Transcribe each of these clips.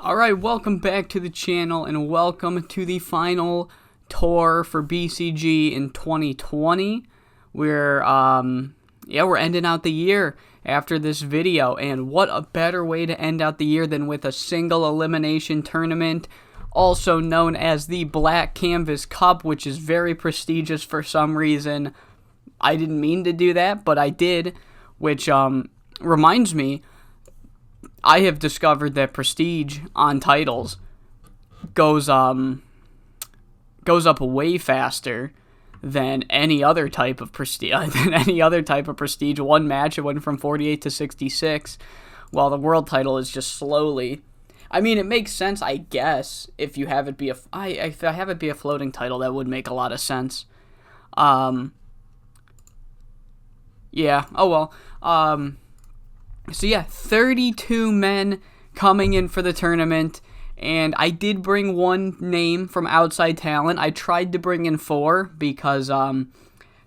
Alright, welcome back to the channel and welcome to the final tour for BCG in 2020. We're ending out the year after this video, and what a better way to end out the year than with a single elimination tournament, also known as the Black Canvas Cup, which is very prestigious for some reason. I didn't mean to do that, but I did, which reminds me, I have discovered that prestige on titles goes up way faster than any other type of prestige. One match, it went from 48 to 66, while the world title is just slowly. I mean, it makes sense, I guess, if you have it be if I have it be a floating title, that would make a lot of sense. Yeah. Oh well. So yeah, 32 men coming in for the tournament, and I did bring one name from outside talent. I tried to bring in 4 because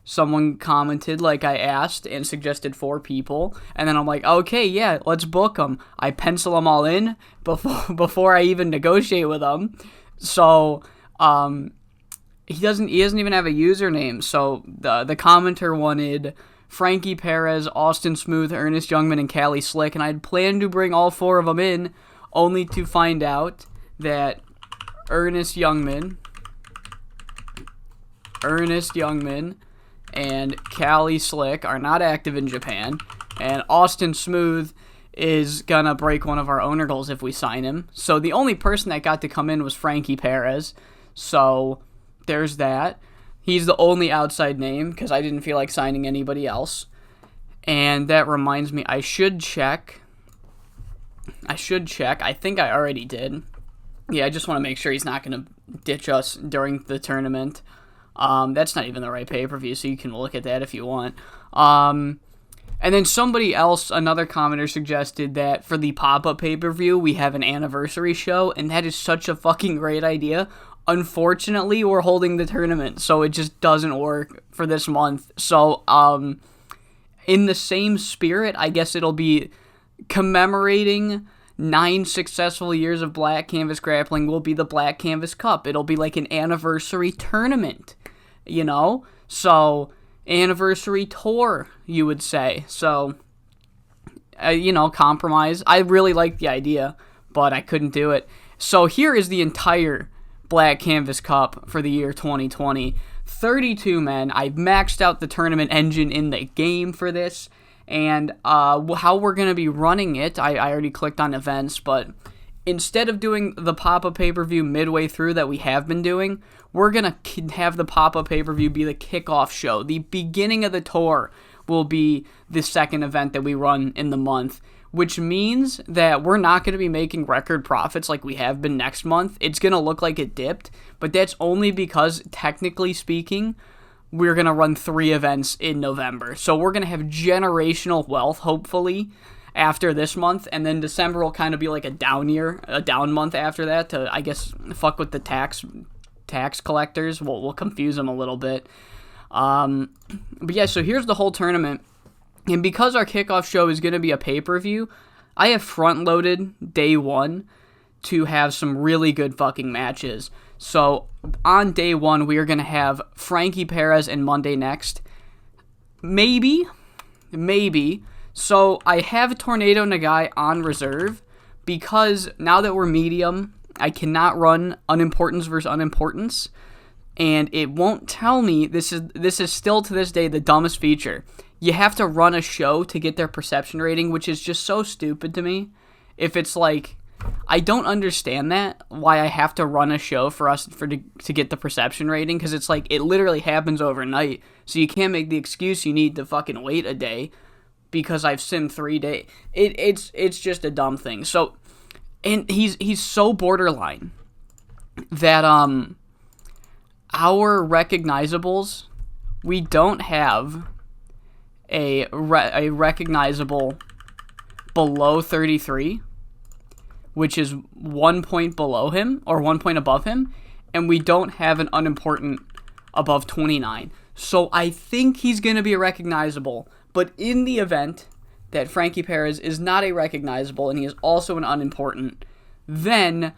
someone commented like I asked and suggested 4 people, and then I'm like, okay, yeah, let's book them. I pencil them all in before I even negotiate with them. So he doesn't even have a username. So the commenter wanted Frankie Perez, Austin Smooth, Ernest Youngman, and Callie Slick, and I had planned to bring all 4 of them in, only to find out that Ernest Youngman, and Callie Slick are not active in Japan, and Austin Smooth is gonna break one of our owner goals if we sign him. So the only person that got to come in was Frankie Perez, so there's that. He's the only outside name because I didn't feel like signing anybody else. And that reminds me, I should check. I think I already did. Yeah, I just want to make sure he's not going to ditch us during the tournament. That's not even the right pay-per-view, so you can look at that if you want. And then somebody else, another commenter, suggested that for the pop-up pay-per-view, we have an anniversary show, and that is such a fucking great idea. Unfortunately, we're holding the tournament, so it just doesn't work for this month. So, in the same spirit, I guess it'll be commemorating 9 successful years of Black Canvas grappling will be the Black Canvas Cup. It'll be like an anniversary tournament, you know? So, anniversary tour, you would say. So, compromise. I really liked the idea, but I couldn't do it. So, here is the entire Black Canvas Cup for the year 2020. 32 men. I've maxed out the tournament engine in the game for this, and how we're going to be running it, I already clicked on events, but instead of doing the pop-up pay-per-view midway through that we have been doing, we're going to have the pop-up pay-per-view be the kickoff show. The beginning of the tour will be the second event that we run in the month, which means that we're not going to be making record profits like we have been next month. It's going to look like it dipped, but that's only because, technically speaking, we're going to run 3 events in November. So we're going to have generational wealth, hopefully, after this month, and then December will kind of be like a down month after that to, I guess, fuck with the tax collectors. We'll confuse them a little bit. But yeah, so here's the whole tournament. And because our kickoff show is going to be a pay-per-view, I have front-loaded day 1 to have some really good fucking matches. So on day 1, we are going to have Frankie Perez and Monday Next. Maybe. So I have Tornado Nagai on reserve because now that we're medium, I cannot run unimportance versus unimportance. And it won't tell me, this is still to this day the dumbest feature. You have to run a show to get their perception rating, which is just so stupid to me. If it's like, I don't understand that, why I have to run a show to get the perception rating, because it's like, it literally happens overnight, so you can't make the excuse you need to fucking wait a day, because I've simmed 3 days. It's just a dumb thing. So, and he's so borderline that, our recognizables, we don't have a recognizable below 33, which is 1 point below him, or 1 point above him, and we don't have an unimportant above 29. So I think he's going to be a recognizable, but in the event that Frankie Perez is not a recognizable and he is also an unimportant, then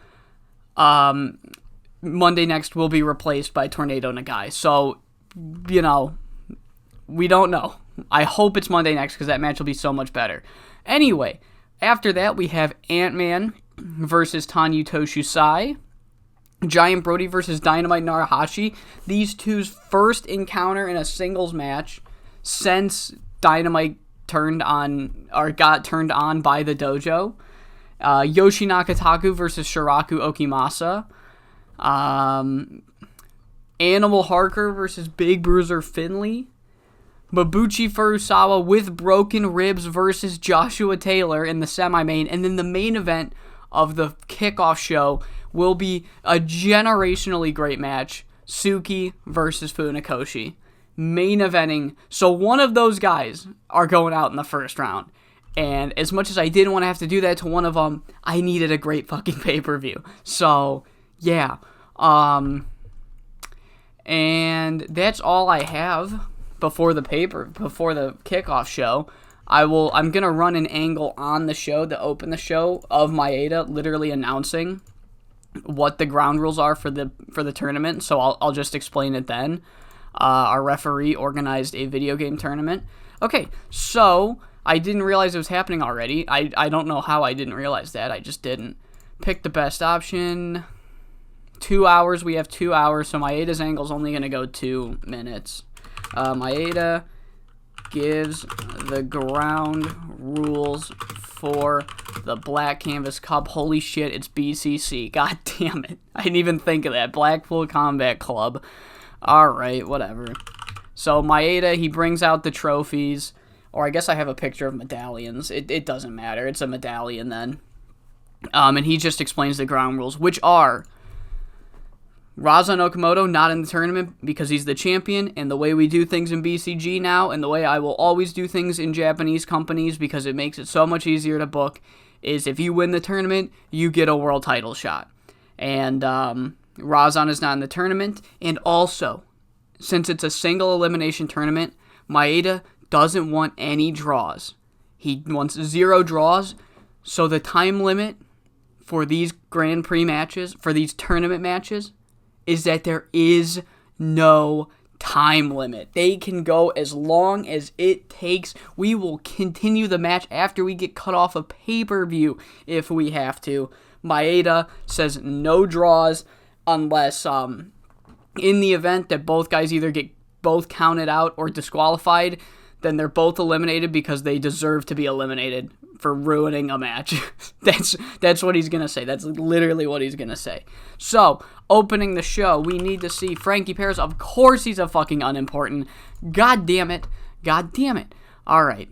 Monday next will be replaced by Tornado Nagai. So, we don't know. I hope it's Monday next because that match will be so much better. Anyway, after that, we have Ant-Man versus Tanyutoshi Sai. Giant Brody versus Dynamite Narahashi. These two's first encounter in a singles match since Dynamite got turned on by the dojo. Yoshi Nakataku versus Shiraku Okimasa. Animal Harker versus Big Bruiser Finley. Mabuchi Furusawa with broken ribs versus Joshua Taylor in the semi-main. And then the main event of the kickoff show will be a generationally great match. Suki versus Funakoshi. Main eventing. So one of those guys are going out in the first round. And as much as I didn't want to have to do that to one of them, I needed a great fucking pay-per-view. So, yeah. And that's all I have before the kickoff show. I'm gonna run an angle on the show to open the show of Maeda literally announcing what the ground rules are for the tournament. So I'll just explain it then. Our referee organized a video game tournament. Okay, so I didn't realize it was happening already. I don't know how I didn't realize that. I just didn't. Pick the best option. 2 hours. We have 2 hours, so Maeda's angle is only going to go 2 minutes. Maeda gives the ground rules for the Black Canvas Cup. Holy shit, it's BCC. God damn it. I didn't even think of that. Blackpool Combat Club. Alright, whatever. So Maeda, he brings out the trophies. Or I guess I have a picture of medallions. It doesn't matter. It's a medallion then. And he just explains the ground rules, which are Razan Okamoto not in the tournament because he's the champion, and the way we do things in BCG now, and the way I will always do things in Japanese companies because it makes it so much easier to book, is if you win the tournament, you get a world title shot. And Razan is not in the tournament, and also, since it's a single elimination tournament, Maeda doesn't want any draws. He wants 0 draws, so the time limit for these Grand Prix matches, for these tournament matches, is that there is no time limit. They can go as long as it takes. We will continue the match after we get cut off a pay-per-view if we have to. Maeda says no draws unless in the event that both guys either get both counted out or disqualified, then they're both eliminated because they deserve to be eliminated for ruining a match. That's what he's going to say. That's literally what he's going to say. So, opening the show, we need to see Frankie Perez. Of course he's a fucking unimportant. God damn it. God damn it. All right.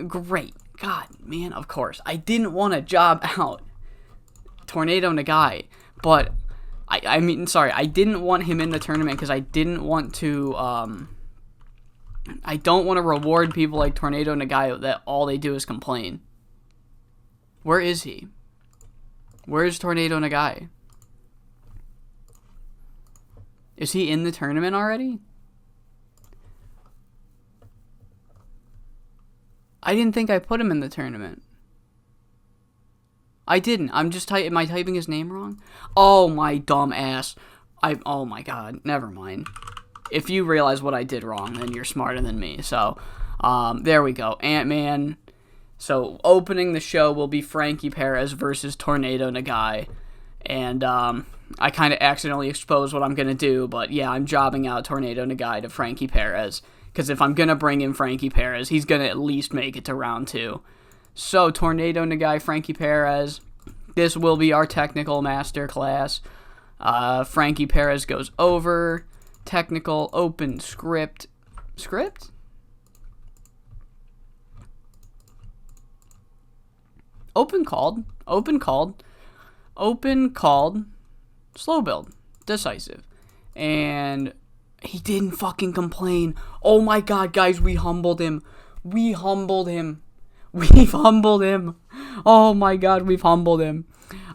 Great. God, man, of course. I didn't want to job out Tornado Nagai, but I didn't want him in the tournament because I didn't want to, I don't want to reward people like Tornado Nagai that all they do is complain. Where is he? Where is Tornado Nagai? Is he in the tournament already? I didn't think I put him in the tournament. I didn't. I'm just am I typing his name wrong? Oh, my dumb ass. Oh my god. Never mind. If you realize what I did wrong, then you're smarter than me. So, there we go. Ant-Man. So, opening the show will be Frankie Perez versus Tornado Nagai. And, I kind of accidentally exposed what I'm going to do, but yeah, I'm jobbing out Tornado Nagai to Frankie Perez. Because if I'm going to bring in Frankie Perez, he's going to at least make it to round 2. So, Tornado Nagai, Frankie Perez. This will be our technical masterclass. Frankie Perez goes over. Technical, open, script. Script? Open called. Open called. Open called. Slow build. Decisive. And he didn't fucking complain. Oh my god, guys, we humbled him. We humbled him. We've humbled him. Oh my god, we've humbled him.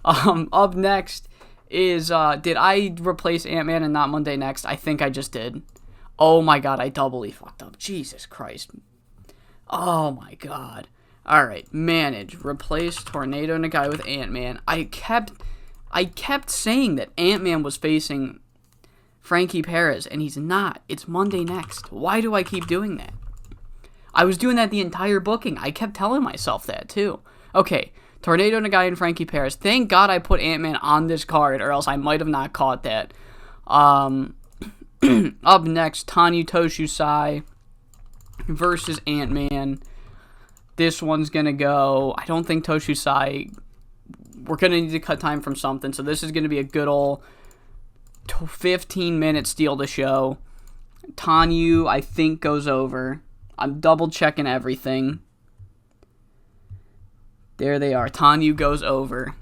Up next is, did I replace Ant-Man and not Monday Next? I think I just did. Oh my god, I doubly fucked up. Jesus Christ. Oh my god. All right, manage, replace Tornado Nagai with Ant-Man. I kept saying that Ant-Man was facing Frankie Perez, and he's not. It's Monday next. Why do I keep doing that? I was doing that the entire booking. I kept telling myself that, too. Okay, Tornado Nagai and Frankie Perez. Thank God I put Ant-Man on this card, or else I might have not caught that. Up next, Tanyu Toshusai versus Ant-Man. This one's going to go... I don't think Toshusai... We're going to need to cut time from something, so this is going to be a good old 15-minute steal the show. Tanyu, I think, goes over. I'm double-checking everything. There they are. Tanyu goes over.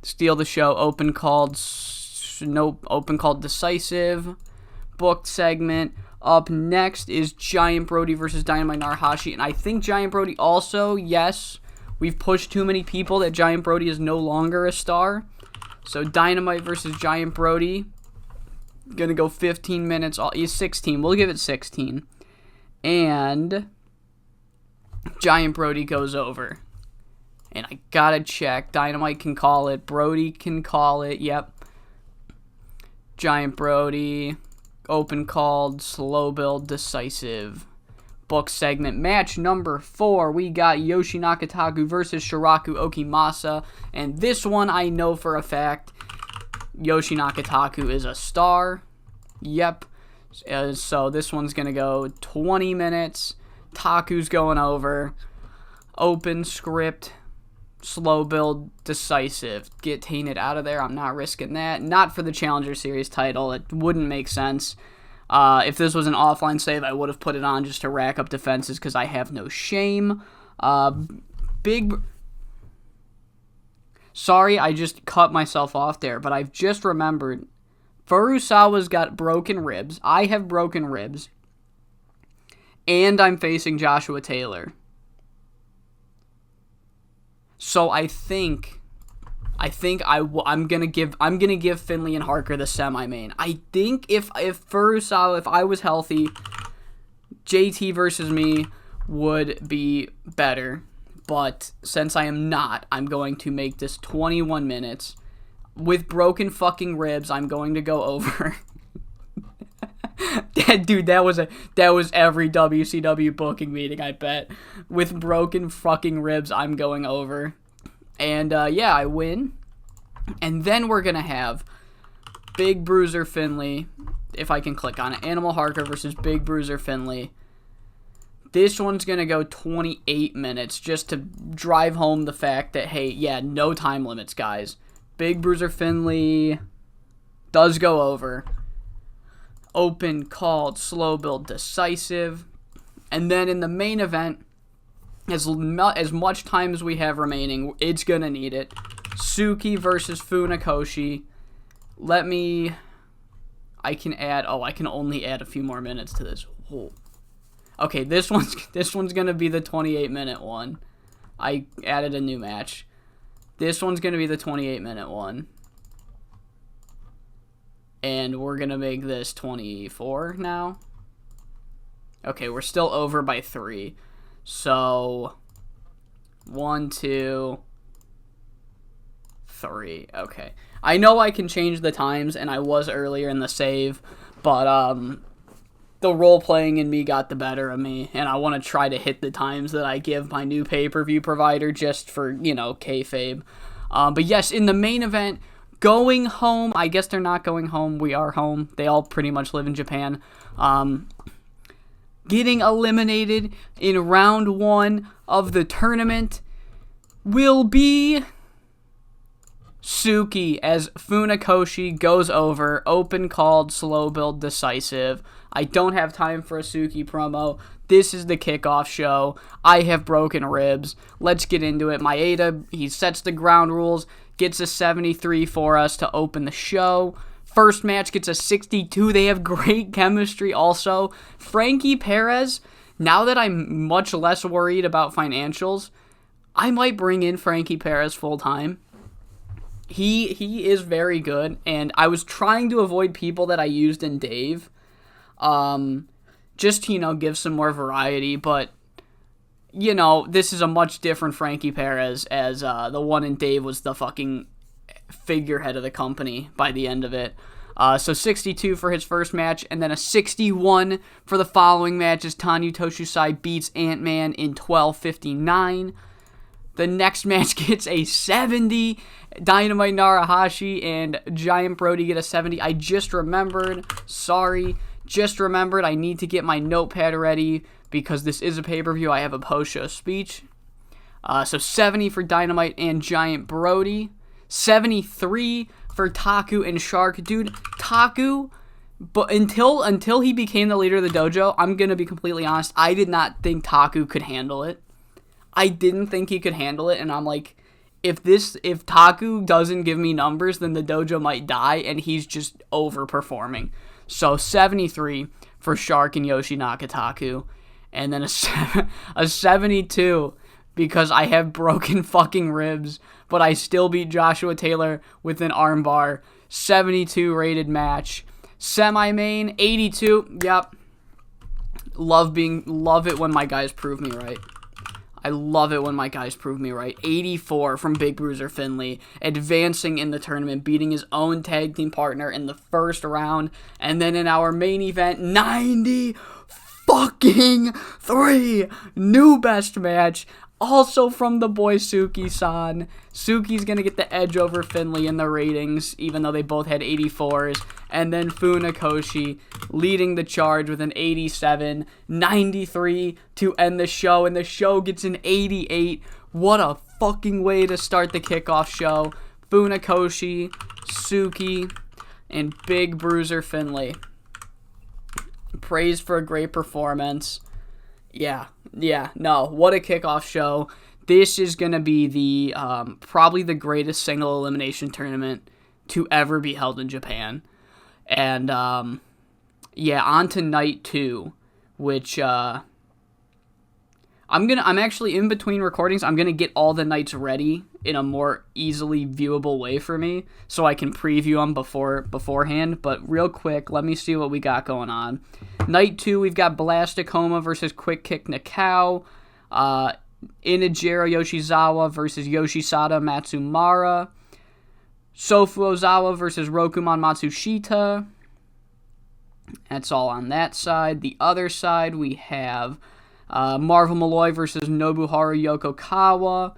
Steal the show. Open called decisive. Booked segment. Up next is Giant Brody versus Dynamite Narahashi. And I think Giant Brody also, yes, we've pushed too many people that Giant Brody is no longer a star. So Dynamite versus Giant Brody. Gonna go 15 minutes. 16. We'll give it 16. And Giant Brody goes over. And I gotta check. Dynamite can call it. Brody can call it. Yep. Giant Brody. Open called. Slow build. Decisive. Book segment. Match number 4. We got Yoshi Nakataku versus Shiraku Okimasa. And this one I know for a fact. Yoshi Nakataku is a star. Yep. So this one's going to go 20 minutes. Taku's going over. Open script. Slow build. Decisive. Get Tainted out of there. I'm not risking that. Not for the Challenger Series title. It wouldn't make sense. If this was an offline save, I would have put it on just to rack up defenses because I have no shame. Sorry, I just cut myself off there, but I've just remembered Furusawa's got broken ribs. I have broken ribs. And I'm facing Joshua Taylor. So I think I'm gonna give Finley and Harker the semi-main. I think if Furusawa, if I was healthy, JT versus me would be better. But since I am not, I'm going to make this 21 minutes. With broken fucking ribs, I'm going to go over. Dude, that was every WCW booking meeting, I bet. With broken fucking ribs, I'm going over. And, yeah, I win. And then we're going to have Big Bruiser Finley, if I can click on it. Animal Harker versus Big Bruiser Finley. This one's going to go 28 minutes just to drive home the fact that, hey, yeah, no time limits, guys. Big Bruiser Finley does go over. Open, called, slow build, decisive. And then in the main event, as much time as we have remaining, it's going to need it. Suki versus Funakoshi. I can only add a few more minutes to this. Whoa. Okay, this one's going to be the 28-minute one. I added a new match. This one's going to be the 28-minute one. And we're going to make this 24 now. Okay, we're still over by 3. So, 1, 2, 3. Okay. I know I can change the times, and I was earlier in the save, but the role-playing in me got the better of me, and I want to try to hit the times that I give my new pay-per-view provider just for, kayfabe. But yes, in the main event, going home, I guess they're not going home, we are home. They all pretty much live in Japan. Getting eliminated in round 1 of the tournament will be Suki as Funakoshi goes over. Open, called, slow build, decisive. I don't have time for a Suki promo. This is the kickoff show. I have broken ribs. Let's get into it. Maeda, he sets the ground rules, gets a 73 for us to open the show. First match gets a 62. They have great chemistry also. Frankie Perez, now that I'm much less worried about financials, I might bring in Frankie Perez full time. He is very good, and I was trying to avoid people that I used in Dave. Just to, give some more variety, but you know, this is a much different Frankie Perez, as the one in Dave was the fucking figurehead of the company by the end of it. So 62 for his first match, and then a 61 for the following match as Tanyu Toshusai beats Ant-Man in 12:59. The next match gets a 70. Dynamite Narahashi and Giant Brody get a 70. I just remembered. Sorry. Just remembered I need to get my notepad ready because this is a pay-per-view. I have a post-show speech. So 70 for Dynamite and Giant Brody. 73 for Taku and Shark. Dude, Taku, but until he became the leader of the dojo, I'm going to be completely honest, I did not think Taku could handle it. I didn't think he could handle it, and I'm like, if Taku doesn't give me numbers, then the dojo might die, and he's just overperforming. So 73 for Shark and Yoshi Nakataku, and then a 72 because I have broken fucking ribs, but I still beat Joshua Taylor with an armbar. 72 rated match. Semi-main, 82. Yep. Love it when my guys prove me right. I love it when my guys prove me right. 84 from Big Bruiser Finley, advancing in the tournament, beating his own tag team partner in the first round. And then in our main event, 90 fucking 3. New best match. Also from the boy Suki-san. Suki's going to get the edge over Finley in the ratings, even though they both had 84s. And then Funakoshi leading the charge with an 87. 93 to end the show, and the show gets an 88. What a fucking way to start the kickoff show. Funakoshi, Suki, and Big Bruiser Finley. Praised for a great performance. Yeah, no, what a kickoff show. This is going to be the probably the greatest single elimination tournament to ever be held in Japan. And, on to night 2, which, I'm actually in between recordings. I'm going to get all the nights ready in a more easily viewable way for me so I can preview them beforehand. But real quick, let me see what we got going on. Night 2, we've got Blastakoma versus Quick Kick Nakao. Inajiro Yoshizawa versus Yoshisada Matsumara. Sofu Ozawa versus Rokumon Matsushita. That's all on that side. The other side, we have Marvel Malloy versus Nobuharu Yokokawa.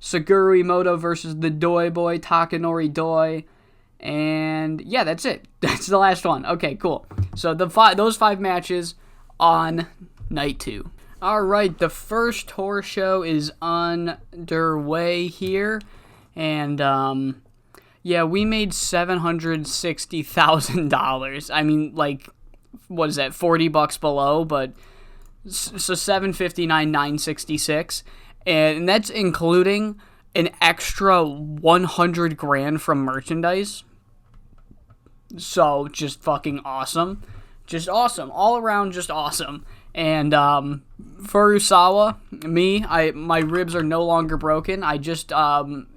Suguru Imoto versus the Doi Boy, Takanori Doi. And yeah, that's it. That's the last one. Okay, cool. So those 5 matches on night 2. All right, the first tour show is underway here. And we made $760,000. I mean, like, what is that, $40 below? But so $759,966, and that's including an extra $100,000 from merchandise. So just fucking awesome, just awesome, all around, just awesome. And Furusawa, my ribs are no longer broken. I just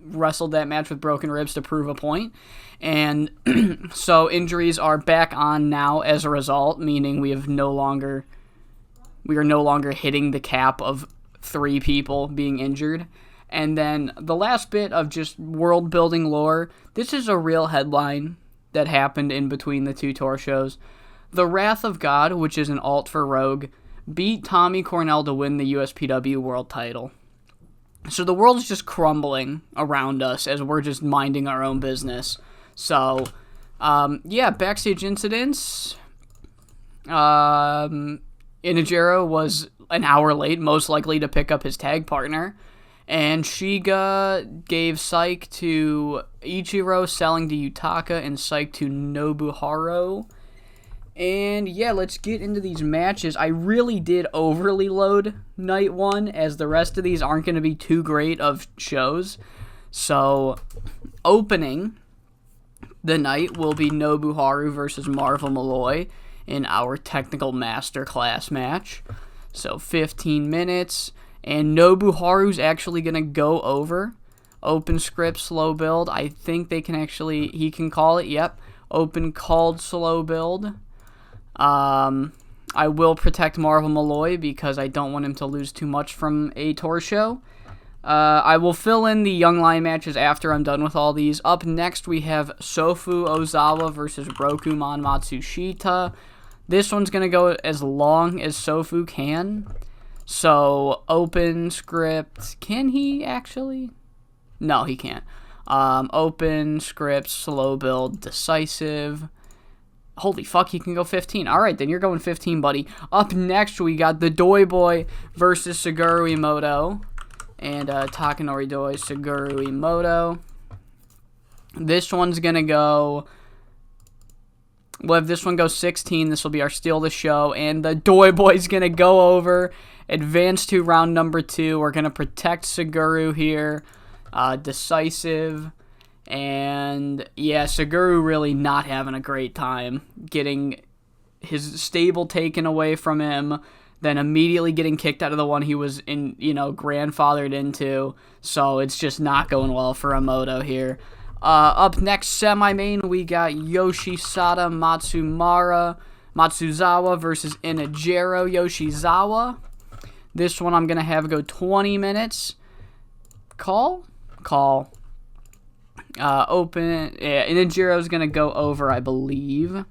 wrestled that match with broken ribs to prove a point. And so injuries are back on now as a result, meaning we are no longer hitting the cap of 3 people being injured. And then the last bit of just world building lore, this is a real headline that happened in between the 2 tour shows. The Wrath of God, which is an alt for Rogue, beat Tommy Cornell to win the USPW world title. So the world's just crumbling around us as we're just minding our own business. So, backstage incidents. Inajiro was an hour late, most likely to pick up his tag partner. And Shiga gave psych to Ichiro, selling to Yutaka, and psych to Nobuharu. And yeah, let's get into these matches. I really did overly load night 1, as the rest of these aren't going to be too great of shows. So, opening the night will be Nobuharu versus Marvel Malloy in our technical masterclass match. So 15 minutes, and Nobuharu's actually going to go over. Open script, slow build. I think he can call it, yep. Open called slow build. I will protect Marvel Malloy because I don't want him to lose too much from a tour show. I will fill in the Young Lion matches after I'm done with all these. Up next, we have Sofu Ozawa versus Rokumon Matsushita. This one's going to go as long as Sofu can. So, open script. Can he actually? No, he can't. Open script, slow build, decisive. Holy fuck, he can go 15. Alright, then you're going 15, buddy. Up next, we got the Doi Boy versus Suguru Imoto. And Takanori Doi, Suguru Imoto. This one's going to go... We'll have this one go 16. This will be our Steal the Show. And the Doi Boy's going to go over. Advance to round number 2. We're going to protect Suguru here. Decisive. And, yeah, Suguru really not having a great time. Getting his stable taken away from him. Then immediately getting kicked out of the one he was grandfathered into. So it's just not going well for Imoto here. Up next, semi-main, we got Yoshisada Matsuzawa versus Inajiro Yoshizawa. This one I'm going to have go 20 minutes. Call. Open. Yeah, Inajiro's going to go over, I believe.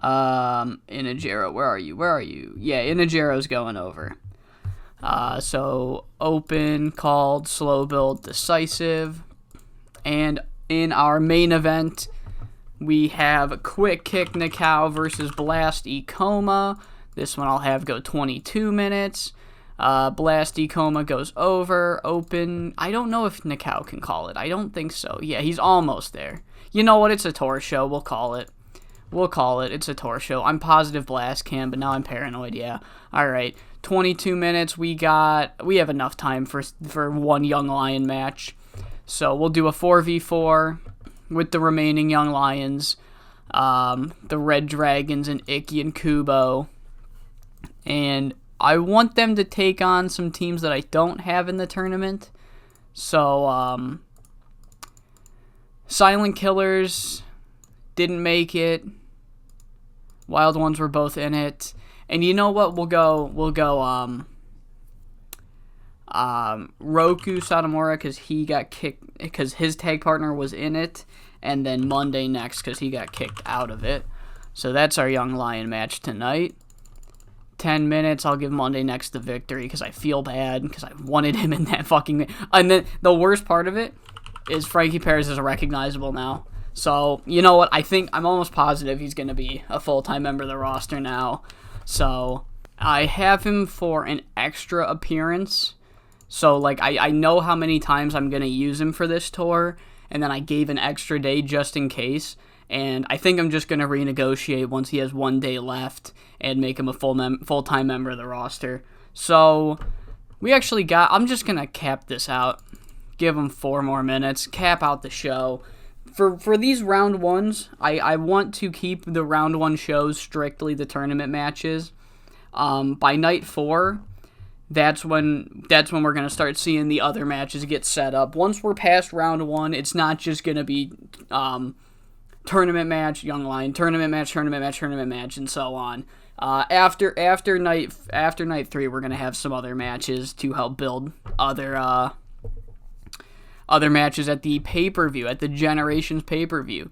Inajiro, where are you? Yeah, Inajiro's going over. So, open, called, slow build, decisive. And in our main event, we have Quick Kick Nikao versus Blast Ikoma. This one I'll have go 22 minutes. Blast Ikoma goes over, open. I don't know if Nikao can call it. I don't think so. Yeah, he's almost there. You know what? It's a tour show. We'll call it. It's a tour show. I'm positive Blast can, but now I'm paranoid. Yeah. All right. 22 minutes. We have enough time for one Young Lion match. So we'll do a 4v4 with the remaining Young Lions, the Red Dragons and Ikki and Kubo. And I want them to take on some teams that I don't have in the tournament. So, Silent Killers didn't make it. Wild Ones were both in it. And you know what? We'll go Roku Satomura because he got kicked because his tag partner was in it, and then Monday next because he got kicked out of it. So that's our Young Lion match tonight. 10 minutes, I'll give Monday next the victory because I feel bad because I wanted him in that fucking... And then the worst part of it is Frankie Perez is recognizable now. So, you know what? I think I'm almost positive he's going to be a full-time member of the roster now. So, I have him for an extra appearance. So, like, I know how many times I'm going to use him for this tour, and then I gave an extra day just in case. And I think I'm just going to renegotiate once he has 1 day left and make him a full-time member of the roster. So, I'm just going to cap this out. Give him 4 more minutes. Cap out the show. For these round ones, I want to keep the round 1 shows strictly the tournament matches. By night 4, that's when we're going to start seeing the other matches get set up. Once we're past round 1, it's not just going to be... tournament match, Young Lion, tournament match, and so on. After night 3, we're gonna have some other matches to help build other matches at the pay-per-view, at the Generations pay-per-view.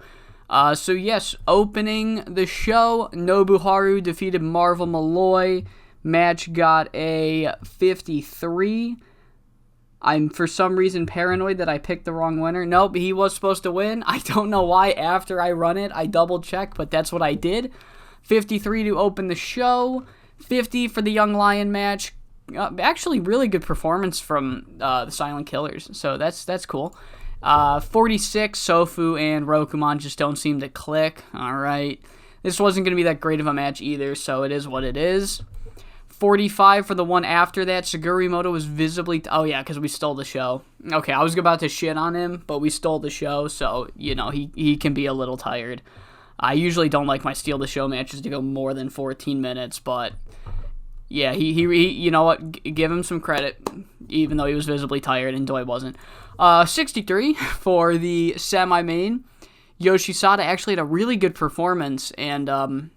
So yes, opening the show, Nobuharu defeated Marvel Malloy. Match got a 53. I'm, for some reason, paranoid that I picked the wrong winner. Nope, he was supposed to win. I don't know why. After I run it, I double-checked, but that's what I did. 53 to open the show. 50 for the Young Lion match. Actually, really good performance from the Silent Killers, so that's cool. 46, Sofu and Rokumon just don't seem to click. All right. This wasn't going to be that great of a match either, so it is what it is. 45 for the one after that. Suguru Imoto was visibly... Oh, yeah, because we stole the show. Okay, I was about to shit on him, but we stole the show, so, he can be a little tired. I usually don't like my steal the show matches to go more than 14 minutes, but... Yeah, he you know what? Give him some credit, even though he was visibly tired and Doi wasn't. 63 for the semi-main. Yoshisada actually had a really good performance, and...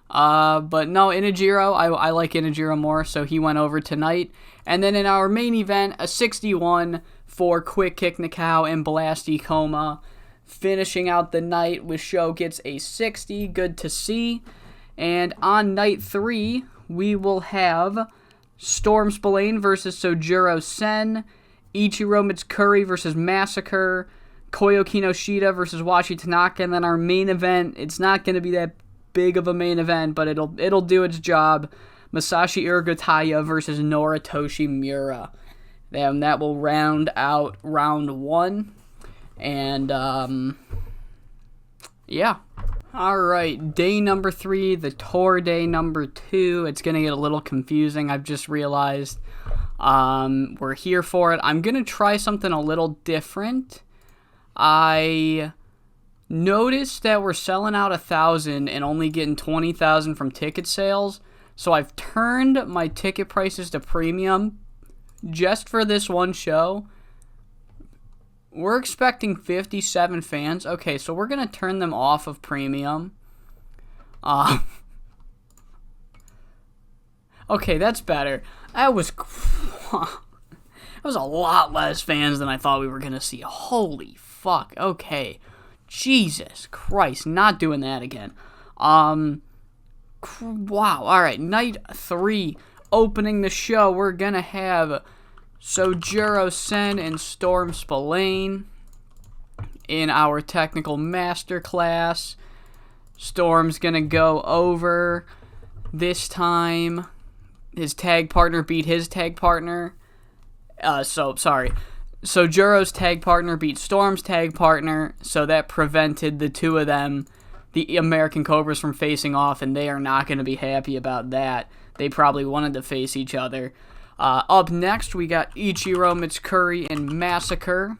But no, Inajiro, I like Inajiro more, so he went over tonight. And then in our main event, a 61 for Quick Kick Nakao and Blasty Coma. Finishing out the night with Sho gets a 60. Good to see. And on night 3, we will have Storm Spillane versus Sojuro Sen, Ichiro Mitsukuri versus Massacre, Koyo Kinoshita versus Washi Tanaka, and then our main event, it's not going to be that big of a main event, but it'll do its job. Masashi Urgataya versus Noritoshi Miura. Then that will round out round 1. And, yeah. Alright, day number 3, the tour day number 2. It's going to get a little confusing, I've just realized. We're here for it. I'm going to try something a little different. I noticed that we're selling out 1,000 and only getting 20,000 from ticket sales. So I've turned my ticket prices to premium just for this one show. We're expecting 57 fans. Okay, so we're going to turn them off of premium. Okay, that's better. That was a lot less fans than I thought we were going to see. Holy fuck. Okay. Jesus Christ. Not doing that again. Wow. Alright, night 3. Opening the show, we're going to have Sojuro Sen and Storm Spillane in our technical masterclass. Storm's going to go over this time. His tag partner beat his tag partner. Sojuro's tag partner beat Storm's tag partner, so that prevented the two of them, the American Cobras, from facing off, and they are not going to be happy about that. They probably wanted to face each other. Up next, we got Ichiro Mitsukuri and Massacre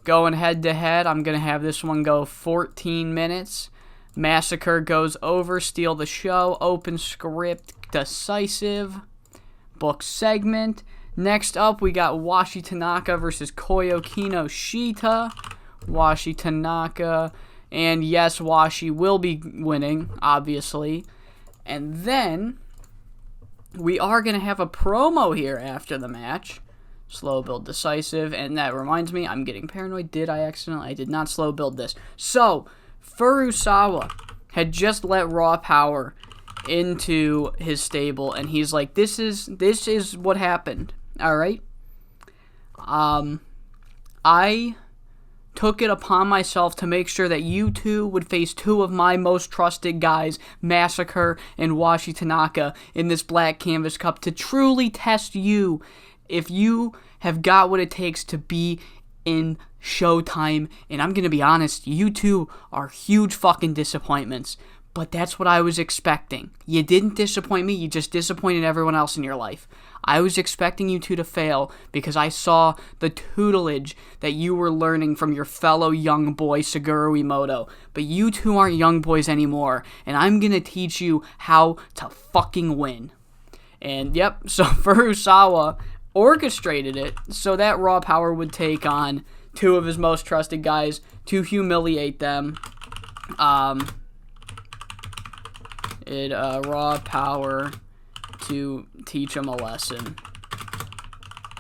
going head-to-head. I'm going to have this one go 14 minutes. Massacre goes over, steal the show, open script, decisive, book segment. Next up, we got Washi Tanaka versus Koyo Kinoshita. Washi Tanaka, and yes, Washi will be winning, obviously. And then we are going to have a promo here after the match. Slow build decisive. And that reminds me, I'm getting paranoid. Did I accidentally? I did not slow build this. So, Furusawa had just let Raw Power into his stable. And he's like, this is what happened. Alright? I took it upon myself to make sure that you two would face two of my most trusted guys, Massacre and Washi Tanaka, in this Black Canvas Cup to truly test you if you have got what it takes to be in Showtime. And I'm going to be honest, you two are huge fucking disappointments. But that's what I was expecting. You didn't disappoint me, you just disappointed everyone else in your life. I was expecting you two to fail because I saw the tutelage that you were learning from your fellow young boy, Suguru Emoto. But you two aren't young boys anymore, and I'm gonna teach you how to fucking win. And yep, so Furusawa orchestrated it so that Raw Power would take on two of his most trusted guys to humiliate them. Raw Power to teach him a lesson.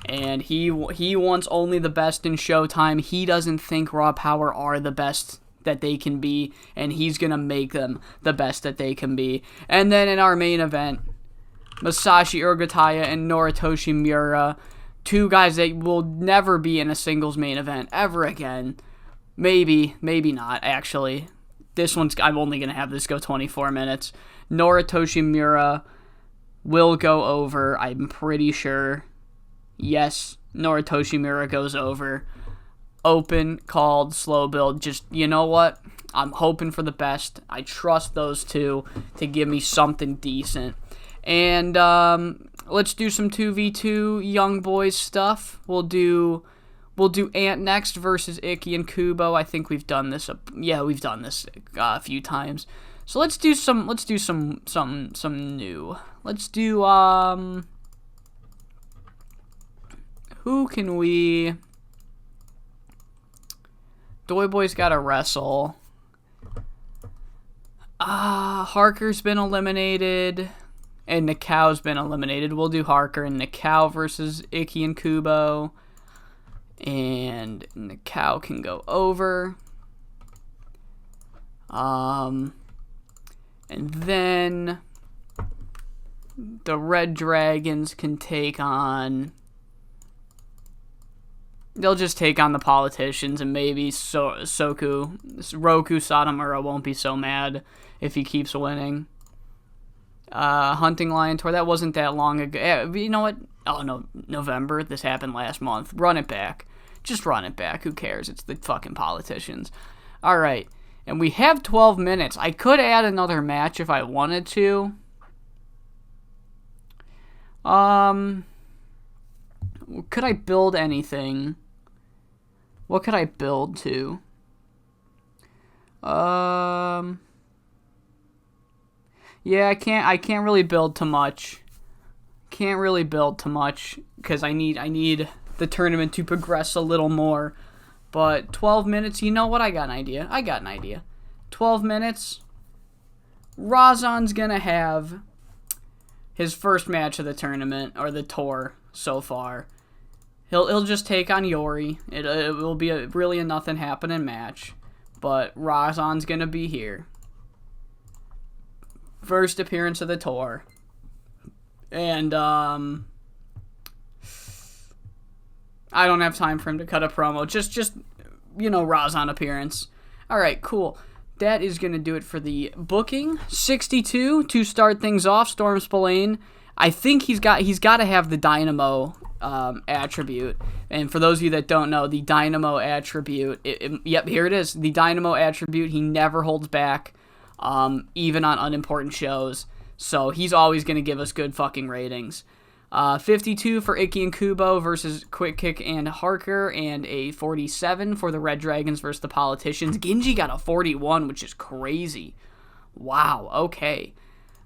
And he wants only the best in Showtime. He doesn't think Raw Power are the best that they can be, and he's going to make them the best that they can be. And then in our main event, Masashi Urgataya and Noritoshi Miura, two guys that will never be in a singles main event ever again. Maybe not, actually. I'm only going to have this go 24 minutes. Noritoshi Miura will go over, I'm pretty sure. Yes, Noritoshi Miura goes over. Open, called, slow build. Just, you know what? I'm hoping for the best. I trust those two to give me something decent. And let's do some 2v2 young boys stuff. We'll do Ant next versus Icky and Kubo. I think we've done this. We've done this a few times. So let's do some new. Let's do who can we? Doi Boy's got to wrestle. Harker's been eliminated. And Nikau's been eliminated. We'll do Harker and Nikau versus Icky and Kubo. And Nikau can go over. And then the Red Dragons can take on... They'll just take on the politicians, and maybe Roku Satomura won't be so mad if he keeps winning. Hunting Lion Tour, that wasn't that long ago. You know what? Oh, no, November. This happened last month. Run it back. Just run it back. Who cares? It's the fucking politicians. All right. And we have 12 minutes. I could add another match if I wanted to. Could I build anything? What could I build to? Yeah, I can't really build too much. Can't really build too much because I need the tournament to progress a little more. But 12 minutes, you know what? I got an idea. 12 minutes. Razan's gonna have his first match of the tournament or the tour so far. He'll just take on Yori. It will be really a nothing happening match, but Razan's gonna be here. First appearance of the tour. And, I don't have time for him to cut a promo. Just Razan appearance. Alright, cool. That is going to do it for the booking. 62 to start things off. Storm Spillane. I think he's got to have the Dynamo attribute. And for those of you that don't know, the Dynamo attribute, yep, here it is. The Dynamo attribute, he never holds back. Even on unimportant shows. So he's always going to give us good fucking ratings. 52 for Icky and Kubo versus Quick Kick and Harker, and a 47 for the Red Dragons versus the Politicians. Ginji got a 41, which is crazy. Wow, okay.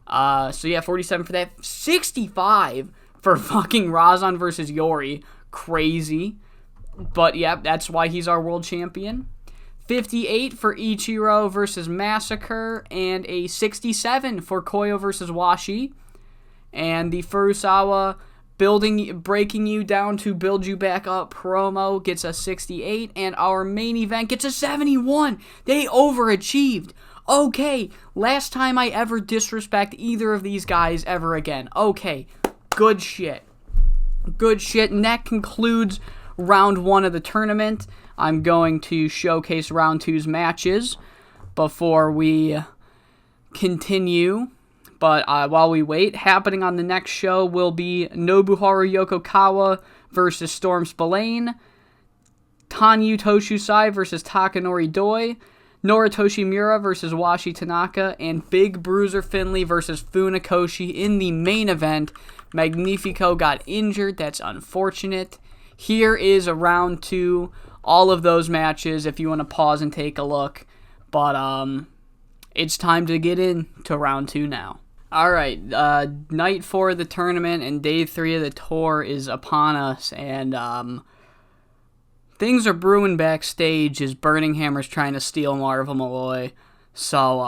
So yeah, 47 for that. 65 for fucking Razan versus Yori. Crazy. But yeah, that's why he's our world champion. 58 for Ichiro versus Massacre, and a 67 for Koyo versus Washi. And the Furusawa breaking you down to build you back up promo gets a 68, and our main event gets a 71. They overachieved. Okay, last time I ever disrespect either of these guys ever again. Okay, good shit. Good shit, and that concludes round 1 of the tournament. I'm going to showcase round 2's matches before we continue. But while we wait, happening on the next show will be Nobuharu Yokokawa versus Storm Spillane, Tanyu Toshusai versus Takanori Doi, Noritoshi Miura versus Washi Tanaka, and Big Bruiser Finley versus Funakoshi in the main event. Magnifico got injured. That's unfortunate. Here is a round 2. All of those matches if you want to pause and take a look. But it's time to get into round 2 now. Alright, night 4 of the tournament and day 3 of the tour is upon us, and things are brewing backstage as Burning Hammer's trying to steal Marvel Malloy. So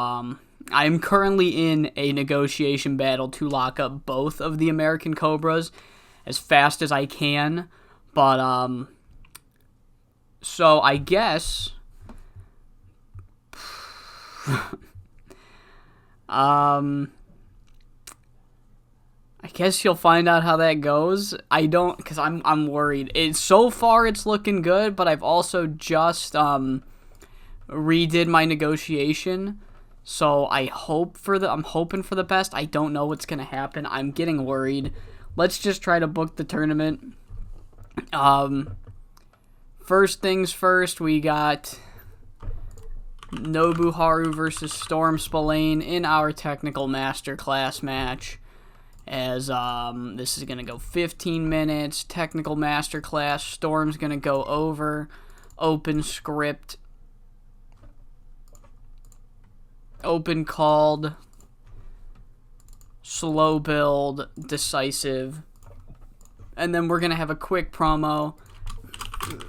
I'm currently in a negotiation battle to lock up both of the American Cobras as fast as I can. But so I guess I guess you'll find out how that goes. I don't, because I'm worried. So far it's looking good, but I've also just redid my negotiation. So I'm hoping for the best. I don't know what's gonna happen. I'm getting worried. Let's just try to book the tournament. First things first, we got Nobuharu versus Storm Spillane in our technical masterclass match. As this is going to go 15 minutes, technical masterclass. Storm's going to go over, open script, open called, slow build, decisive. And then we're going to have a quick promo.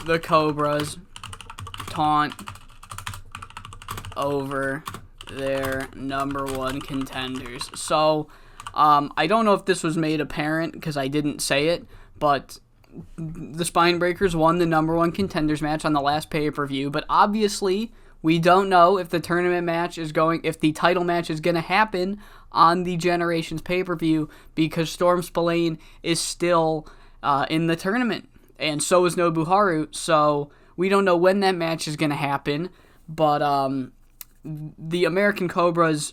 The Cobras, taunt, over, their number one contenders. So, I don't know if this was made apparent because I didn't say it, but the Spinebreakers won the number one contenders match on the last pay-per-view, but obviously we don't know if the tournament match is if the title match is going to happen on the Generations pay-per-view because Storm Spillane is still in the tournament, and so is Nobuharu, so we don't know when that match is going to happen, but the American Cobras,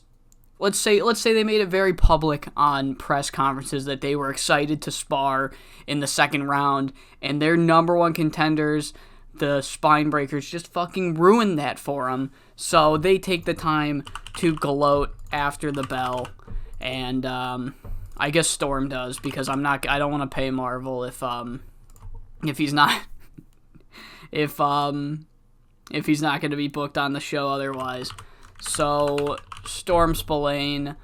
let's say they made it very public on press conferences that they were excited to spar in the second round, and their number one contenders, the Spinebreakers, just fucking ruined that for them. So they take the time to gloat after the bell, and I guess Storm does because I don't want to pay Marvel if he's not if he's not going to be booked on the show otherwise. So, Storm Spillane.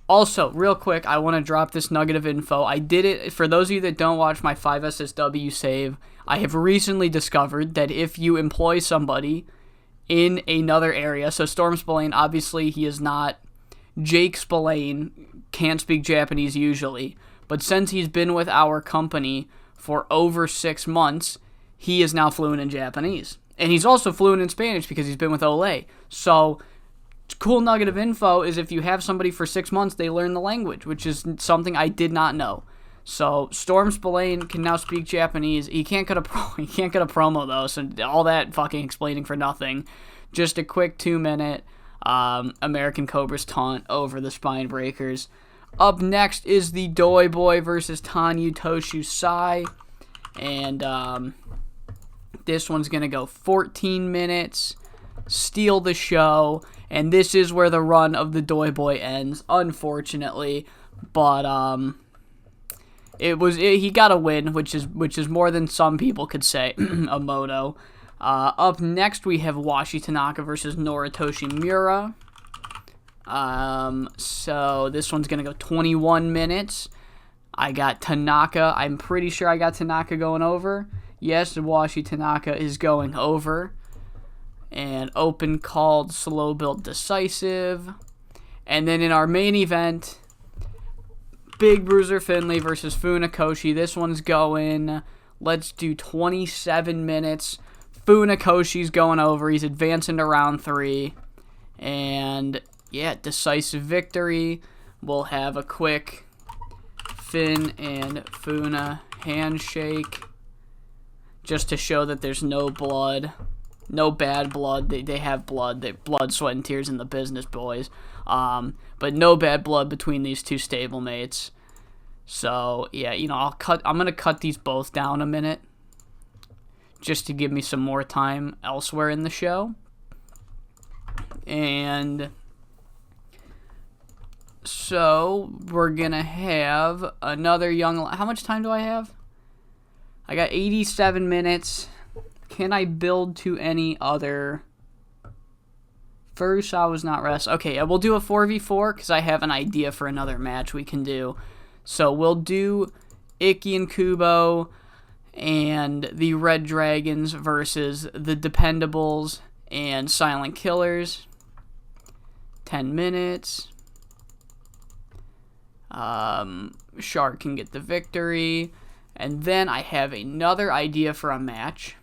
Also, real quick, I want to drop this nugget of info. I did it, for those of you that don't watch my 5SSW save, I have recently discovered that if you employ somebody in another area, so Storm Spillane, obviously he is not Jake Spillane, can't speak Japanese usually, but since he's been with our company for over 6 months, he is now fluent in Japanese. And he's also fluent in Spanish because he's been with Olay. So, cool nugget of info is if you have somebody for 6 months, they learn the language, which is something I did not know. So, Storm Spillane can now speak Japanese. He can't get a promo though, so all that fucking explaining for nothing. Just a quick 2-minute American Cobras taunt over the Spinebreakers. Up next is the Doi Boy versus Tanyu Toshusai. And this one's going to go 14 minutes, steal the show, and this is where the run of the Doi Boy ends, unfortunately. But he got a win, which is more than some people could say. A moto. Up next we have Washi Tanaka versus Noritoshi Miura. So this one's gonna go 21 minutes. I got Tanaka. I'm pretty sure I got Tanaka going over. Yes, Washi Tanaka is going over. And open called slow build decisive. And then in our main event, Big Bruiser Finlay versus Funakoshi. This one's going, let's do 27 minutes. Funakoshi's going over. He's advancing to round 3. And yeah, decisive victory. We'll have a quick Finn and Funa handshake just to show that there's no blood. No bad blood. They have blood. Blood, sweat, and tears in the business, boys. But no bad blood between these two stablemates. So, yeah, I'm going to cut these both down a minute just to give me some more time elsewhere in the show. And so we're going to have another young... How much time do I have? I got 87 minutes. Can I build to any other... Furusawa's not rest. Okay, yeah, we'll do a 4v4 because I have an idea for another match we can do. So we'll do Ikki and Kubo and the Red Dragons versus the Dependables and Silent Killers. 10 minutes. Shark can get the victory. And then I have another idea for a match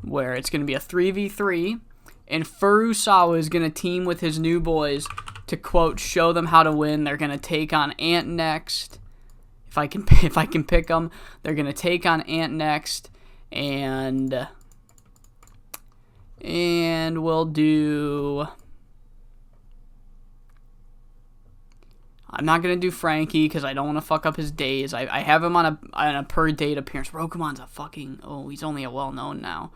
where it's going to be a 3v3, and Furusawa is going to team with his new boys to, quote, show them how to win. They're going to take on Ant next. If I can pick them, they're going to take on Ant next, and we'll do... I'm not going to do Frankie because I don't want to fuck up his days. I have him on a per date appearance. Rokumon's a fucking... Oh, he's only a well-known now.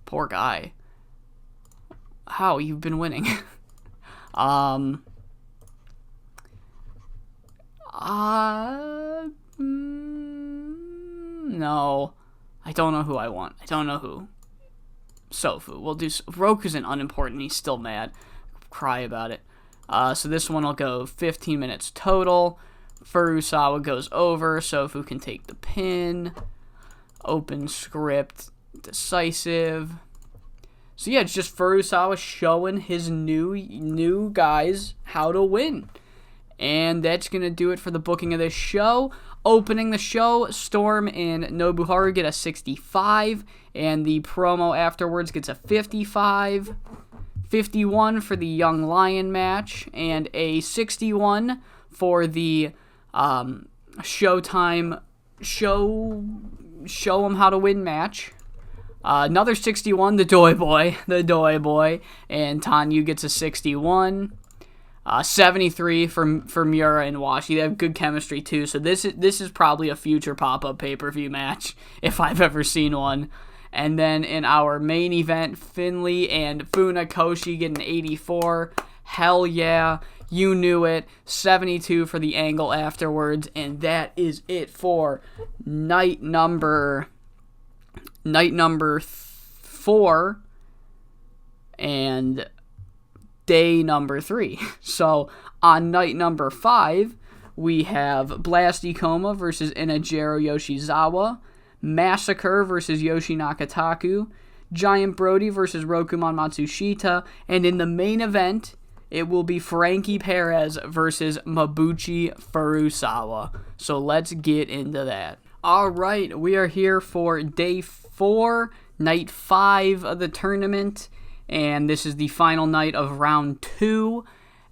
Poor guy. How? You've been winning. No. I don't know who I want. I don't know who. Sofu. We'll do... Roku's an unimportant. He's still mad. Cry about it. So this one will go 15 minutes total. Furusawa goes over. Sofu can take the pin. Open script. Decisive. So yeah, it's just Furusawa showing his new guys how to win. And that's going to do it for the booking of this show. Opening the show, Storm and Nobuharu get a 65, and the promo afterwards gets a 55. 51 for the Young Lion match, and a 61 for the Showtime show them how to win match. Another 61, the Doi Boy, and Tanyu gets a 61. 73 for Miura and Washi. They have good chemistry too, so this is probably a future pop-up pay-per-view match if I've ever seen one. And then in our main event, Finley and Funakoshi get an 84. Hell yeah, you knew it. 72 for the angle afterwards, and that is it for night number 4 and day number 3. So on night number 5, we have Blasty Koma versus Inajiro Yoshizawa, Massacre versus Yoshi Nakataku, Giant Brody versus Rokumon Matsushita, and in the main event, it will be Frankie Perez versus Mabuchi Furusawa. So let's get into that. Alright, we are here for day 4, night 5 of the tournament, and this is the final night of round 2,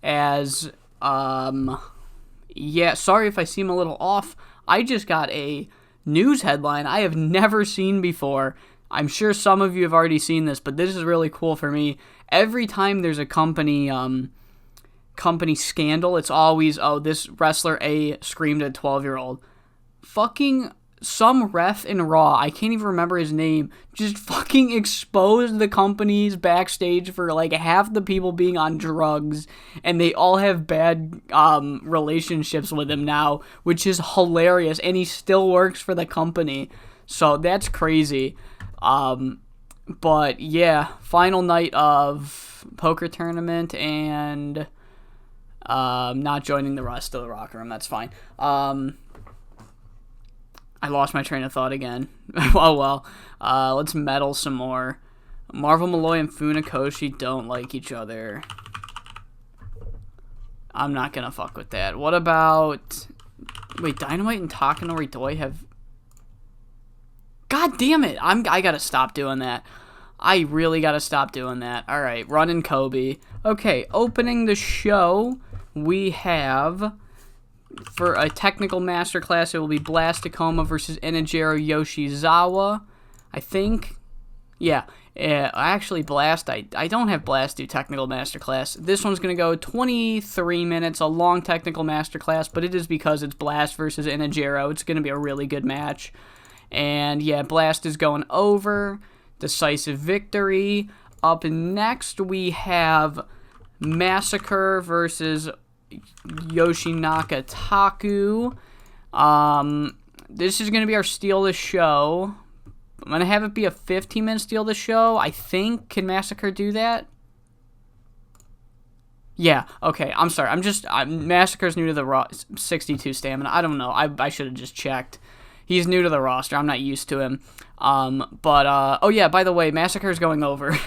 as, sorry if I seem a little off. I just got a news headline I have never seen before. I'm sure some of you have already seen this, but this is really cool for me. Every time there's a company scandal, it's always, this wrestler A screamed at a 12-year-old. Fucking some ref in Raw, I can't even remember his name, just fucking exposed the companies backstage for like half the people being on drugs, and they all have bad relationships with him now, which is hilarious, and he still works for the company, so that's crazy. But yeah, final night of poker tournament, and not joining the rest of the locker room, that's fine. I lost my train of thought again. Oh well. Let's meddle some more. Marvel Malloy and Funakoshi don't like each other. I'm not gonna fuck with that. What about... Wait, Dynamite and Takanori Doi have... God damn it! I gotta stop doing that. I really gotta stop doing that. Alright, Run and Kobe. Okay, opening the show, we have... For a technical masterclass, it will be Blasticoma versus Inajiro Yoshizawa. I think. Yeah. Actually, Blast, I don't have Blast do technical masterclass. This one's going to go 23 minutes, a long technical masterclass, but it is because it's Blast versus Inajiro. It's going to be a really good match. And yeah, Blast is going over. Decisive victory. Up next, we have Massacre versus Yoshi Nakataku. This is going to be our steal of the show. I'm going to have it be a 15-minute steal of the show, I think. Can Massacre do that? Yeah, okay, I'm sorry. Massacre's new to the 62 stamina. I don't know. I should have just checked. He's new to the roster. I'm not used to him. Oh yeah, by the way, Massacre's going over.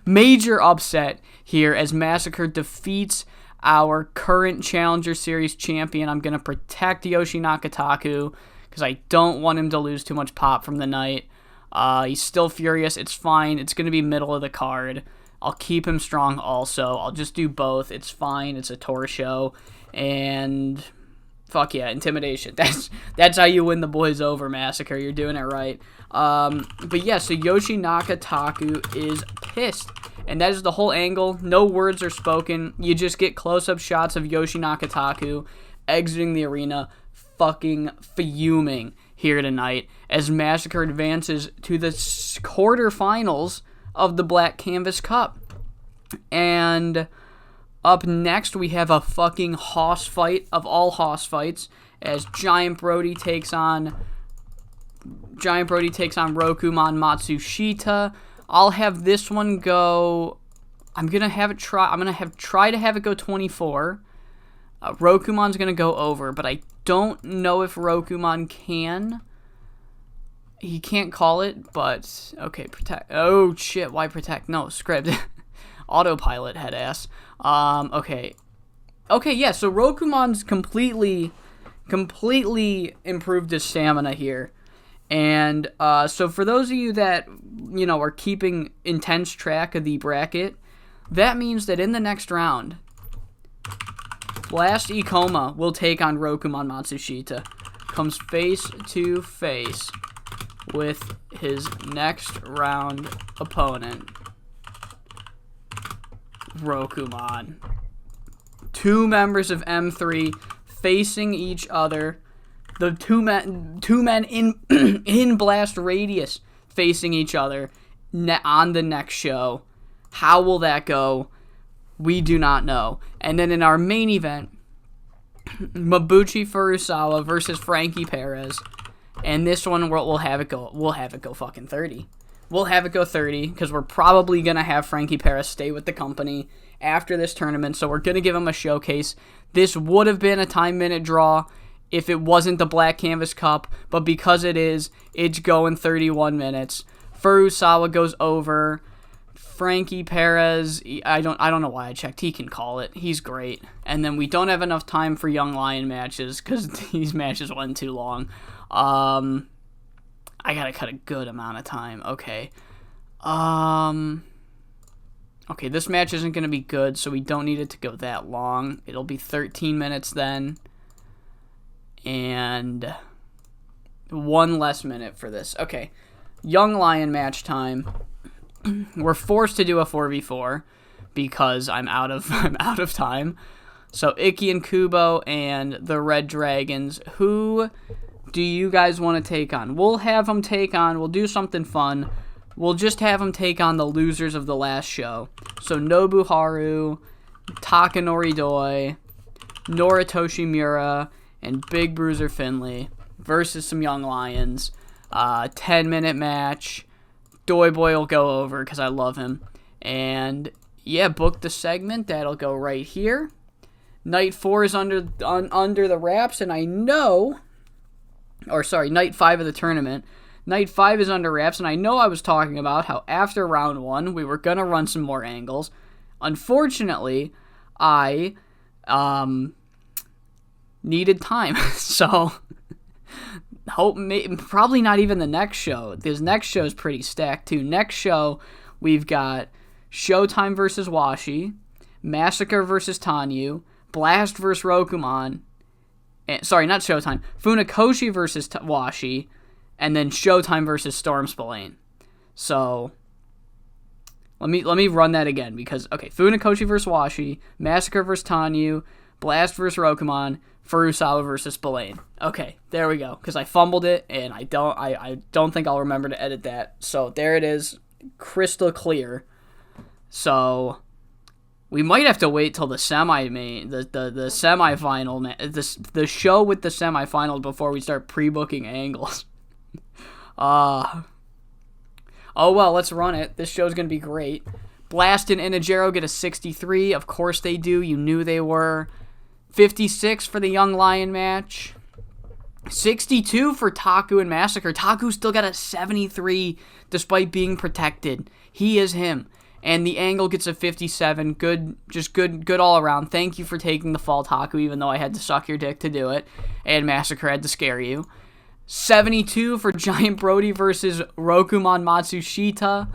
Major upset here as Massacre defeats our current Challenger Series champion. I'm going to protect Yoshi Nakataku because I don't want him to lose too much pop from the night. He's still furious. It's fine. It's going to be middle of the card. I'll keep him strong also. I'll just do both. It's fine. It's a tour show. And fuck yeah, intimidation. That's how you win the boys over, Massacre. You're doing it right. But yeah, so Yoshi Nakataku is pissed. And that is the whole angle. No words are spoken. You just get close-up shots of Yoshi Nakataku exiting the arena, fucking fuming here tonight as Massacre advances to the quarterfinals of the Black Canvas Cup. And up next, we have a fucking hoss fight of all hoss fights as Giant Brody takes on Rokumon Matsushita. I'll have this one go... I'm going to try to have it go 24. Rokumon's going to go over, but I don't know if Rokumon can. He can't call it, but okay, protect. Oh shit, why protect? No, script. Autopilot, head ass. Okay. Okay, yeah, so Rokumon's completely improved his stamina here. And so for those of you that, are keeping intense track of the bracket, that means that in the next round, Blast Ikoma will take on Rokumon Matsushita. Comes face to face with his next round opponent, Rokumon. Two members of M3 facing each other. The two men in in blast radius facing each other on the next show. How will that go? We do not know. And then in our main event, Mabuchi Furusawa versus Frankie Perez. And this one we'll have it go. We'll have it go fucking 30. We'll have it go 30 because we're probably gonna have Frankie Perez stay with the company after this tournament. So we're gonna give him a showcase. This would have been a time-minute draw if it wasn't the Black Canvas Cup, but because it is, it's going 31 minutes. Furusawa goes over. Frankie Perez, I don't know why I checked. He can call it. He's great. And then we don't have enough time for Young Lion matches because these matches went too long. I gotta cut a good amount of time. Okay. Okay, this match isn't gonna be good, so we don't need it to go that long. It'll be 13 minutes then. And one less minute for this. Okay. Young Lion match time. We're forced to do a 4v4 because I'm out of time. So Icky and Kubo and the Red Dragons. Who do you guys want to take on? We'll have them take on. We'll do something fun. We'll just have them take on the losers of the last show. So Nobuharu, Takanori Doi, Noritoshi Miura, and Big Bruiser Finley versus some Young Lions. 10-minute match. Doi Boy will go over because I love him. And yeah, book the segment. That'll go right here. Night 4 is under the wraps, and I know... Or sorry, Night 5 of the tournament. Night 5 is under wraps, and I know I was talking about how after round 1, we were going to run some more angles. Unfortunately, I needed time. So, probably not even the next show. This next show is pretty stacked, too. Next show, we've got Showtime versus Washi, Massacre versus Tanyu, Blast versus Rokumon, sorry, not Showtime, Funakoshi versus Washi, and then Showtime versus Storm Spillane. So, let me run that again, because, okay, Funakoshi versus Washi, Massacre versus Tanyu, Blast versus Rokumon, Furusawa versus Spillane. Okay, there we go, because I fumbled it, and I don't think I'll remember to edit that. So, there it is, crystal clear. So, we might have to wait till the semifinal, the show with the semifinal before we start pre-booking angles. Oh well, let's run it. This show's gonna be great. Blast and Inajero get a 63. Of course they do. You knew they were. 56 for the Young Lion match. 62 for Taku and Massacre. Taku still got a 73 despite being protected. He is him. And the Angle gets a 57. Good all around. Thank you for taking the fall, Taku, even though I had to suck your dick to do it. And Massacre had to scare you. 72 for Giant Brody versus Rokumon Matsushita.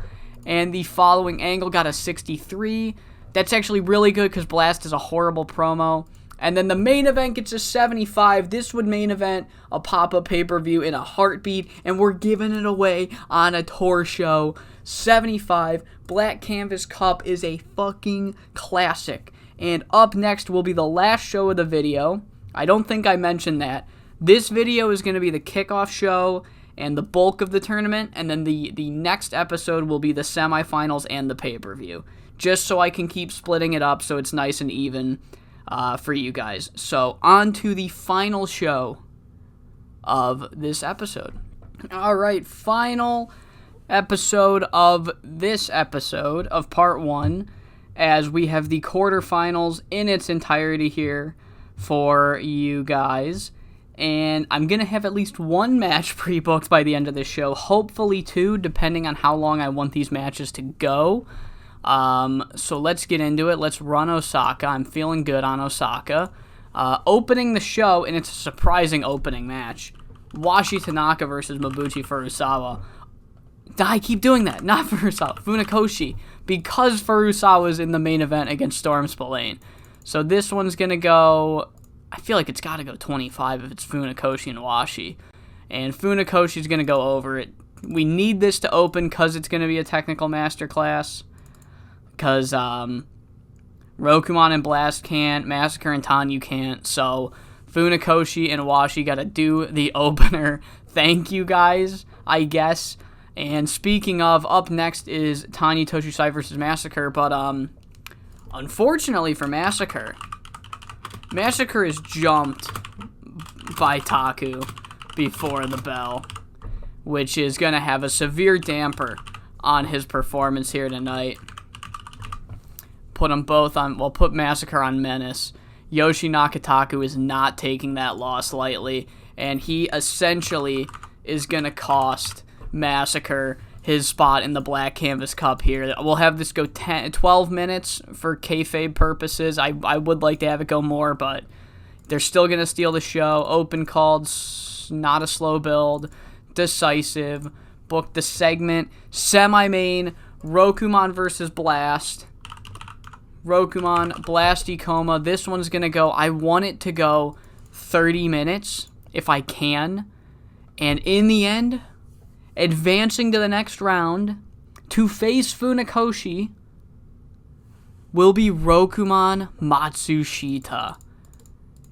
And the following Angle got a 63. That's actually really good because Blast is a horrible promo. And then the main event gets a 75. This would main event a pop-up pay-per-view in a heartbeat. And we're giving it away on a tour show. 75. Black Canvas Cup is a fucking classic. And up next will be the last show of the video. I don't think I mentioned that. This video is going to be the kickoff show and the bulk of the tournament. And then the next episode will be the semifinals and the pay-per-view. Just so I can keep splitting it up so it's nice and even for you guys. So, on to the final show of this episode. Alright, final episode of this episode of part 1, as we have the quarterfinals in its entirety here for you guys. And I'm going to have at least one match pre-booked by the end of this show. Hopefully two, depending on how long I want these matches to go. So let's get into it. Let's run Osaka. I'm feeling good on Osaka. Opening the show, and it's a surprising opening match. Washi Tanaka versus Mabuchi Furusawa. I keep doing that. Not Furusawa. Funakoshi. Because Furusawa's in the main event against Storm Spillane. So this one's going to go... I feel like it's got to go 25 if it's Funakoshi and Washi. And Funakoshi's going to go over it. We need this to open because it's going to be a technical masterclass. Because Rokumon and Blast can't. Massacre and Tanyu can't. So Funakoshi and Washi got to do the opener. Thank you guys, I guess. And speaking of, up next is Tanyu Toshusai versus Massacre. But unfortunately for Massacre is jumped by Taku before the bell, which is going to have a severe damper on his performance here tonight. Put them both on, well, put Massacre on Menace. Yoshi Nakataku is not taking that loss lightly, and he essentially is going to cost Massacre his spot in the Black Canvas Cup here. We'll have this go 12 minutes for kayfabe purposes. I would like to have it go more, but they're still going to steal the show. Open called, not a slow build, decisive. Book the segment, semi-main, Rokumon versus Blast. Rokumon, Blasty Coma. This one's going to go, I want it to go 30 minutes if I can. And in the end, advancing to the next round to face Funakoshi will be Rokumon Matsushita.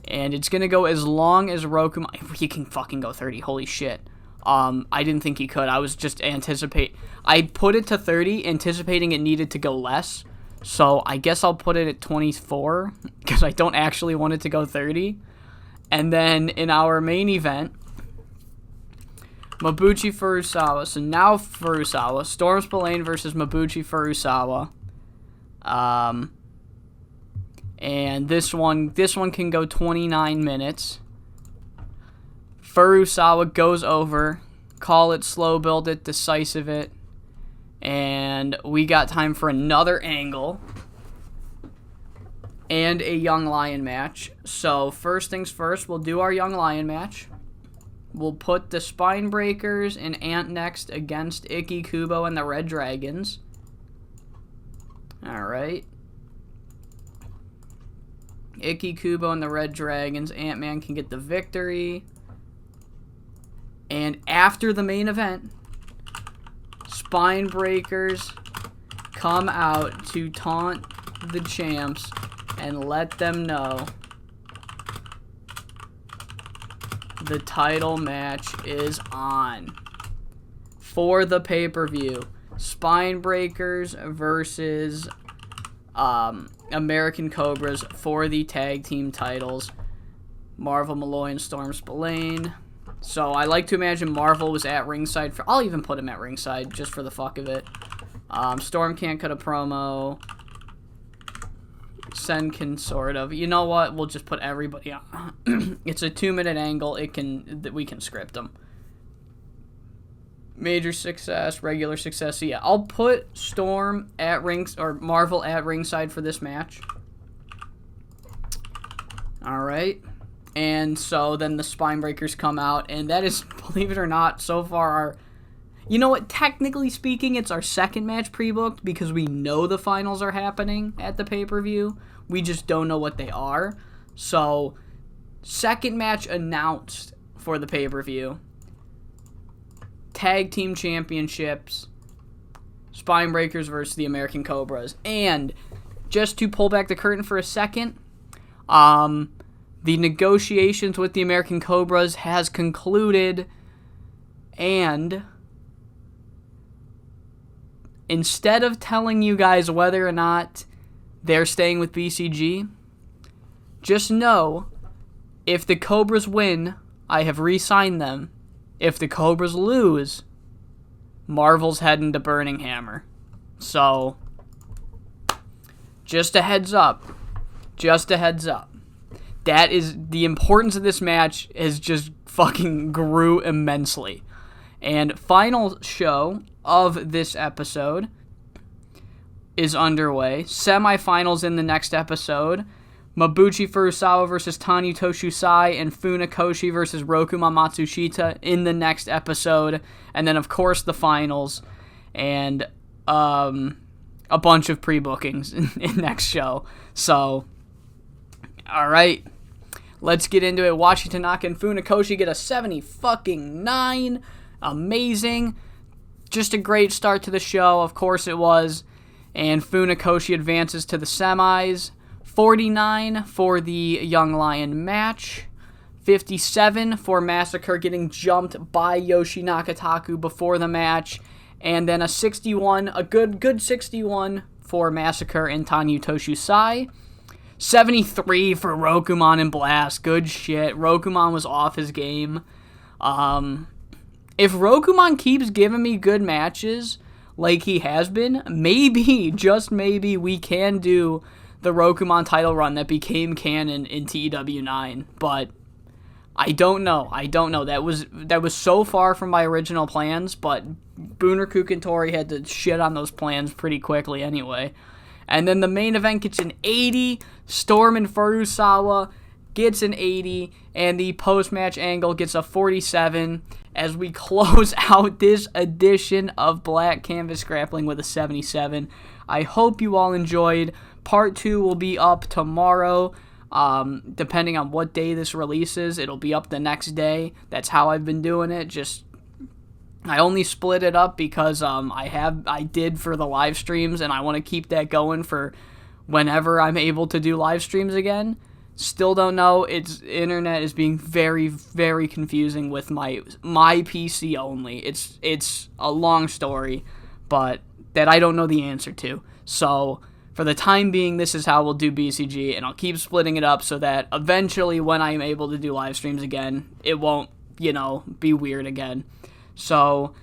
And it's going to go as long as Rokumon... He can fucking go 30. Holy shit. I didn't think he could. I was just I put it to 30, anticipating it needed to go less. So I guess I'll put it at 24, because I don't actually want it to go 30. And then in our main event, Mabuchi Furusawa. So now Furusawa. Storm Spillane versus Mabuchi Furusawa. And this one can go 29 minutes. Furusawa goes over. Call it, slow build it, decisive it. And we got time for another angle. And a Young Lion match. So first things first, we'll do our Young Lion match. We'll put the Spine Breakers and Ant next against Ikki Kubo and the Red Dragons. Alright. Ikki Kubo and the Red Dragons. Ant-Man can get the victory. And after the main event, Spine Breakers come out to taunt the champs and let them know the title match is on for the pay-per-view. Spine Breakers versus American Cobras for the tag team titles. Marvel Malloy and Storm Spillane. So I like to imagine Marvel was at ringside. I'll even put him at ringside just for the fuck of it. Storm can't cut a promo. Sen can sort of. You know what? We'll just put everybody on. It's a 2-minute angle. We can script them. Major success, regular success. So yeah, I'll put Storm at Marvel at ringside for this match. All right. And so then the Spine Breakers come out, and that is, believe it or not, so far you know what, technically speaking, it's our second match pre-booked because we know the finals are happening at the pay-per-view. We just don't know what they are. So, second match announced for the pay-per-view. Tag Team Championships. Spine Breakers versus the American Cobras. And, just to pull back the curtain for a second, the negotiations with the American Cobras has concluded, and instead of telling you guys whether or not they're staying with BCG, just know, if the Cobras win, I have re-signed them. If the Cobras lose, Marvel's heading to Burning Hammer. So, just a heads up. Just a heads up. that is the importance of this match has just fucking grew immensely. And final show of this episode is underway. Semifinals in the next episode. Mabuchi Furusawa versus Tanyu Toshusai and Funakoshi versus Rokuman Matsushita in the next episode. And then, of course, the finals and a bunch of pre-bookings in next show. So, all right, let's get into it. Washi Tanaka and Funakoshi get a 70-fucking-9. Amazing. Just a great start to the show. Of course it was. And Funakoshi advances to the semis. 49 for the Young Lion match. 57 for Massacre getting jumped by Yoshi Nakataku before the match. And then a 61, a good 61 for Massacre and Tanyu Toshusai. 73 for Rokuman and Blast. Good shit. Rokuman was off his game. If Rokuman keeps giving me good matches like he has been, maybe, just maybe, we can do the Rokuman title run that became canon in TEW 9. But I don't know. That was so far from my original plans, but Bunraku Tori had to shit on those plans pretty quickly anyway. And then the main event gets an 80. Storm and Furusawa gets an 80. And the post-match angle gets a 47 as we close out this edition of Black Canvas Grappling with a 77. I hope you all enjoyed. Part 2 will be up tomorrow. Depending on what day this releases, it'll be up the next day. That's how I've been doing it. I only split it up because I did for the live streams, and I want to keep that going for whenever I'm able to do live streams again. Still don't know. Internet is being very, very confusing with my PC only. It's a long story, but that I don't know the answer to. So for the time being, this is how we'll do BCG, and I'll keep splitting it up so that eventually when I'm able to do live streams again, it won't, be weird again. So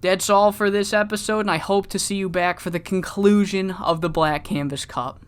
that's all for this episode, and I hope to see you back for the conclusion of the Black Canvas Cup.